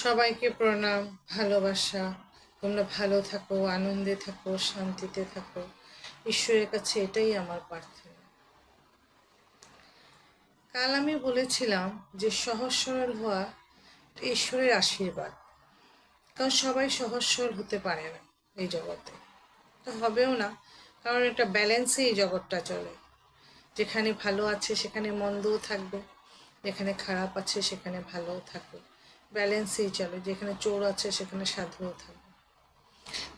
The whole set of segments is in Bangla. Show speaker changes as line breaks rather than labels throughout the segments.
সবাইকে প্রণাম, ভালোবাসা। তোমরা ভালো থাকো, আনন্দে থাকো, শান্তিতে থাকো। ঈশ্বরের কাছে এটাই আমার প্রার্থনা। কাল আমি বলেছিলাম যে সহজ সরল হওয়া ঈশ্বরের আশীর্বাদ। কারণ সবাই সহজ সরল হতে পারে না এই জগতে, তো হবেও না। কারণ একটা ব্যালেন্সে এই জগৎটা চলে। যেখানে ভালো আছে সেখানে মন্দও থাকবে, যেখানে খারাপ আছে সেখানে ভালোও থাকবে। ব্যালেন্সেই চলে। যেখানে চোর আছে সেখানে সাধুও থাকবে।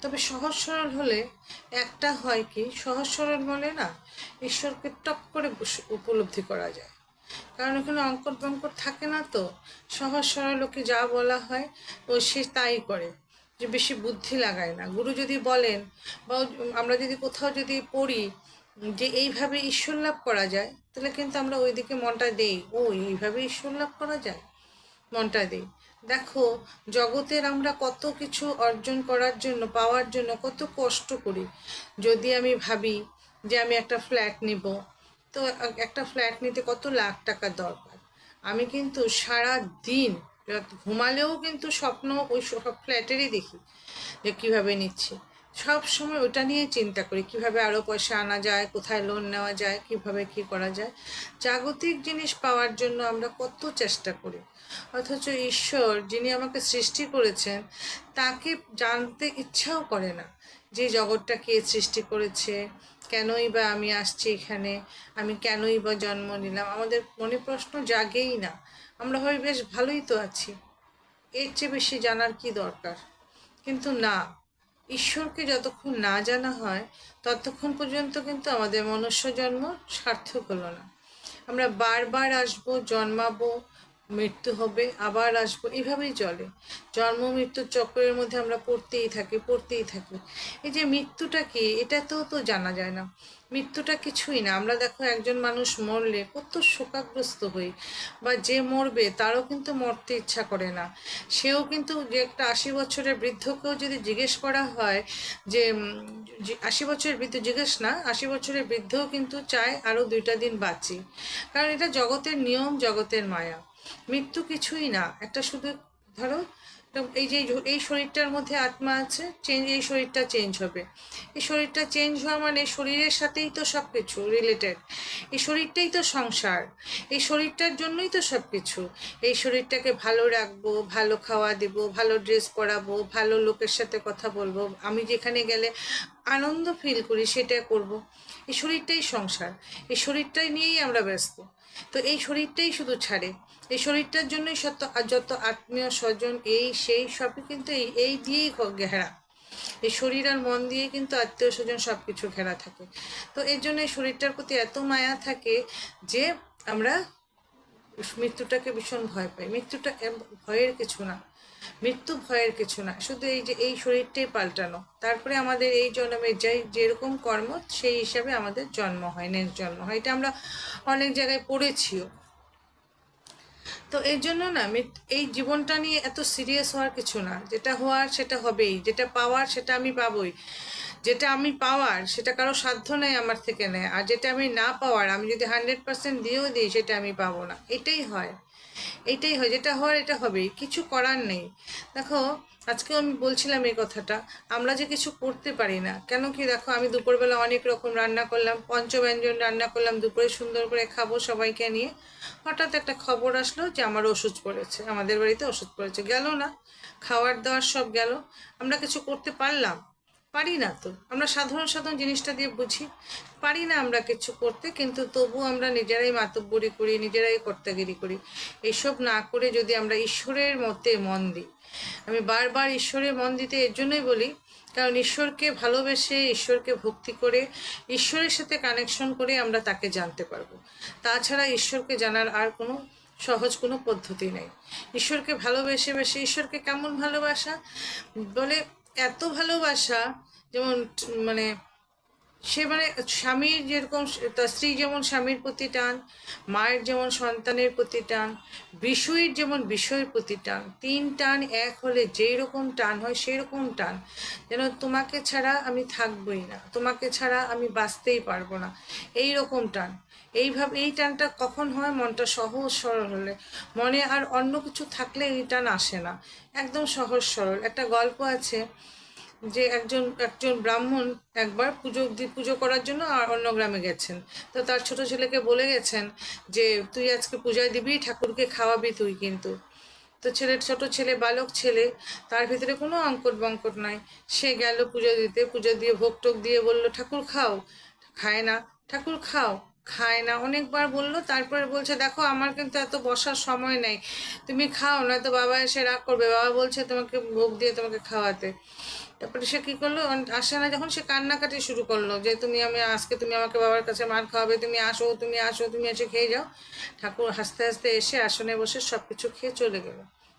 তবে সহজ সরল হলে একটা হয় কি, সহজ সরল বলে না, ঈশ্বরকে টপ করে উপলব্ধি করা যায়। কারণ এখানে অঙ্কট বঙ্কট থাকে না তো। সহজ সরল লোকে যা বলা হয় ও সে তাই করে, যে বেশি বুদ্ধি লাগায় না। গুরু যদি বলেন বা আমরা যদি কোথাও যদি পড়ি যে এইভাবে ঈশ্বর লাভ করা যায়, তাহলে কিন্তু আমরা ওইদিকে মনটা দেই, ও এইভাবে ঈশ্বর লাভ করা যায়, মনটা দিই। দেখো, জগতের আমরা কত কিছু অর্জন করার জন্য, পাওয়ার জন্য কত কষ্ট করি। যদি আমি ভাবি যে আমি একটা ফ্ল্যাট নিব, তো একটা ফ্ল্যাট নিতে কত লাখ টাকা দরকার। আমি কিন্তু সারা দিন ঘুমালেও কিন্তু স্বপ্ন ওই সব ফ্ল্যাটেরই দেখি, যে কীভাবে নিচ্ছি। সব সময় ওটা নিয়ে চিন্তা করি, কিভাবে আরও পয়সা আনা যায়, কোথায় লোন নেওয়া যায়, কিভাবে কি করা যায়। জাগতিক জিনিস পাওয়ার জন্য আমরা কত চেষ্টা করি, অথচ ঈশ্বর যিনি আমাকে সৃষ্টি করেছেন তাকে জানতে ইচ্ছাও করে না যে জগৎটা কে সৃষ্টি করেছে, কেনই বা আমি আসছি এখানে, আমি কেনই বা জন্ম নিলাম। আমাদের মনে প্রশ্ন জাগেই না। আমরা ভাবি বেশ ভালোই তো আছি, এর চেয়ে বেশি জানার কি দরকার। কিন্তু না, ঈশ্বরকে যতক্ষণ না জানা হয় ততক্ষণ পর্যন্ত কিন্তু আমাদের মনুষ্য জন্ম সার্থক হলো না। আমরা বারবার আসবো, জন্মাবো, মৃত্যু হবে, আবার আসবো, এভাবেই চলে। জন্ম মৃত্যুর চক্রের মধ্যে আমরা পড়তেই থাকি। এই যে মৃত্যুটা কি, এটা তো জানা যায় না। মৃত্যুটা কিছুই না। আমরা দেখো, একজন মানুষ মরলে কত শোকাগ্রস্ত হই, বা যে মরবে তারও কিন্তু মরতে ইচ্ছা করে না। সেও কিন্তু, যে একটা 80 বছরের বৃদ্ধকেও যদি জিজ্ঞেস করা হয় যে 80 বছরের বৃদ্ধ, জিজ্ঞেস না, 80 বছরের বৃদ্ধও কিন্তু চায় আরও 2টা দিন বাঁচি। কারণ এটা জগতের নিয়ম, জগতের মায়া। মৃত্যু কিছুই না, একটা শুধু ধরো এই শরীরটার মধ্যে আত্মা আছে, এই শরীরটা চেঞ্জ হবে। এই শরীরটা চেঞ্জ হওয়া মানে শরীরের সাথেই তো সব কিছু রিলেটেড। এই শরীরটাই তো সংসার, এই শরীরটার জন্যই তো সব কিছু। এই শরীরটাকে ভালো রাখবো, ভালো খাওয়া দেবো, ভালো ড্রেস পরাবো, ভালো লোকের সাথে কথা বলবো, আমি যেখানে গেলে আনন্দ ফিল করি সেটা করব। এই শরীরটাই সংসার, এই শরীরটাই নিয়েই আমরা ব্যস্ত। তো এই শরীরটাই শুধু ছাড়ে। এই শরীরটার জন্যই যত আত্মীয় স্বজন এই সেই সবই কিন্তু এই দিয়েই ঘেরা। এই শরীর আর মন দিয়ে কিন্তু আত্মীয় স্বজন সব কিছু ঘেরা থাকে। তো এর জন্য এই শরীরটার প্রতি এত মায়া থাকে যে আমরা মৃত্যুটাকে ভীষণ ভয় পাই। মৃত্যুটা ভয়ের কিছু না, মৃত্যু ভয়ের কিছু না, শুধু এই যে এই শরীরটাই পাল্টানো। তারপরে আমাদের এই জন্মে যেরকম কর্ম সেই হিসাবে আমাদের জন্ম হয়, নেক্সট জন্ম হয়। এটা আমরা অনেক জায়গায় পড়েছিও। তো এর জন্য না, এই জীবনটা নিয়ে এত সিরিয়াস হওয়ার কিছু না। যেটা হওয়ার সেটা হবেই, যেটা পাওয়ার সেটা আমি পাবই। যেটা আমি পাওয়ার সেটা কারো সাধ্য নেই আমার থেকে নেয়, আর যেটা আমি না পাওয়ার আমি যদি 100% দিয়েও দিই সেটা আমি পাবো না। এটাই হয়, এটাই হয়। যেটা হওয়ার এটা হবেই, কিছু করার নেই। দেখো, আজকেও আমি বলছিলাম এই কথাটা, আমরা যে কিছু করতে পারি না কেন কি, দেখো আমি দুপুরবেলা অনেক রকম রান্না করলাম, পঞ্চব্যঞ্জন রান্না করলাম, দুপুরে সুন্দর করে খাবো সবাইকে নিয়ে। হঠাৎ একটা খবর আসলো যে আমার ওষুধ পড়েছে, আমাদের বাড়িতে ওষুধ পড়েছে। গেল না, খাওয়ার দাওয়ার সব গেল। আমরা কিছু করতে পারলাম? পারি না তো। আমরা সাধারণ সাধারণ জিনিসটা দিয়ে বুঝি, পারি না আমরা কিছু করতে, কিন্তু তবু আমরা নিজেরাই মাতব্বরি করি, নিজেরাই কর্তাগিরি করি। এইসব না করে যদি আমরা ঈশ্বরের মতে মন দিই, আমি বারবার ঈশ্বরের মন দিতে এর জন্যই বলি, কারণ ঈশ্বরকে ভালোবেসে, ঈশ্বরকে ভক্তি করে, ঈশ্বরের সাথে কানেকশন করে আমরা তাকে জানতে পারবো। তাছাড়া ঈশ্বরকে জানার আর কোনো সহজ কোনো পদ্ধতি নেই। ঈশ্বরকে ভালোবেসে ঈশ্বরকে কেমন ভালোবাসা বলে, এত ভালোবাসা, যেমন মানে সে মানে স্বামীর যেরকম, তার স্ত্রী যেমন স্বামীর প্রতি টান, মায়ের যেমন সন্তানের প্রতি টান, বিষয়ের যেমন বিষয়ের প্রতি টান, 3 টান এক হলে যেই রকম টান হয় সেই রকম টান। যেন তোমাকে ছাড়া আমি থাকবই না, তোমাকে ছাড়া আমি বাঁচতেই পারবো না, এই রকম টান। এইভাবে এই টানটা কখন হয়? মনটা সহজ সরল হলে। মনে আর অন্য কিছু থাকলে এই টান আসে না, একদম সহজ সরল। একটা গল্প আছে যে একজন একজন ব্রাহ্মণ একবার পুজো করার জন্য আর অন্য গ্রামে গেছেন। তো তার ছোট ছেলেকে বলে গেছেন যে তুই আজকে পূজায় দিবি, ঠাকুরকে খাওয়াবি তুই কিন্তু। তো ছোট ছেলে, বালক ছেলে, তার ভিতরে কোনো অঙ্কট বঙ্কট নাই। সে গেল পুজো দিতে, পুজো দিয়ে ভোগ টোক দিয়ে বলল ঠাকুর খাও, খায় না। ঠাকুর খাও, খায় না। অনেকবার বলল, তারপরে বলছে দেখো আমার কিন্তু এত বসার সময় নেই, তুমি খাও, নয়তো বাবা এসে রাগ করবে, বাবা বলছে তোমাকে ভোগ দিয়ে তোমাকে খাওয়াতে। তারপরে সে কী করলো, আসে না যখন, সে কান্নাকাটি শুরু করলো যে আজকে তুমি আমাকে বাবার কাছে মার খাওয়াবে, তুমি আসো, তুমি আসো, তুমি এসে খেয়ে যাও। ঠাকুর হাসতে হাসতে এসে আসনে বসে সব কিছু খেয়ে চলে গেল,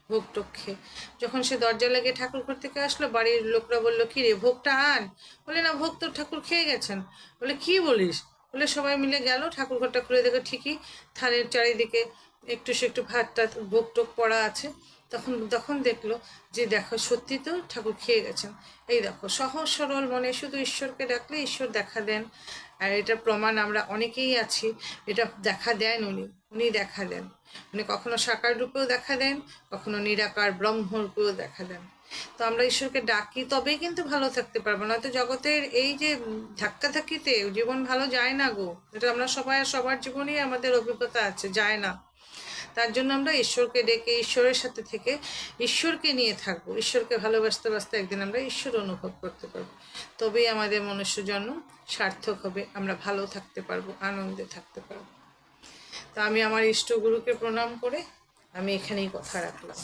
ভোগ টোক খেয়ে। যখন সে দরজা লাগিয়ে ঠাকুর ঘর থেকে আসলো, বাড়ির লোকরা বললো কি রে, ভোগটা আন। বলে না, ভোগ তো ঠাকুর খেয়ে গেছেন। বলে কি বলিস? বলে সবাই মিলে গেল, ঠাকুর ঘরটা খুলে দেখে ঠিকই থালের চারিদিকে একটু সে একটু ভাত টাত ভোগ টোক পড়া আছে। তখন তখন দেখলো যে দেখো সত্যি তো ঠাকুর খেয়ে গেছেন। এই দেখো, সহজ সরল মনে শুধু ঈশ্বরকে ডাকলে ঈশ্বর দেখা দেন। আর এটা প্রমাণ আমরা অনেকেই আছি, এটা দেখা দেন উনি দেখা দেন। উনি কখনো সাকার রূপেও দেখা দেন, কখনো নিরাকার ব্রহ্ম রূপেও দেখা দেন। তো আমরা ঈশ্বরকে ডাকি, তবেই কিন্তু ভালো থাকতে পারবো। নয়তো জগতের এই যে ধাক্কাধাক্কিতে জীবন ভালো যায় না গো। এটা আমরা সবার জীবনেই আমাদের অভিজ্ঞতা আছে, যায় না। তার জন্য আমরা ঈশ্বরকে ডেকে ঈশ্বরের সাথে থেকে ঈশ্বরকে নিয়ে থাকবো, ঈশ্বরকে ভালোবাসতে বাসতে একদিন আমরা ঈশ্বর অনুভব করতে পারবো। তবেই আমাদের মনুষ্য জন্ম সার্থক হবে, আমরা ভালো থাকতে পারবো, আনন্দে থাকতে পারবো। তো আমি আমার ইষ্টগুরুকে প্রণাম করে আমি এখানেই কথা রাখলাম।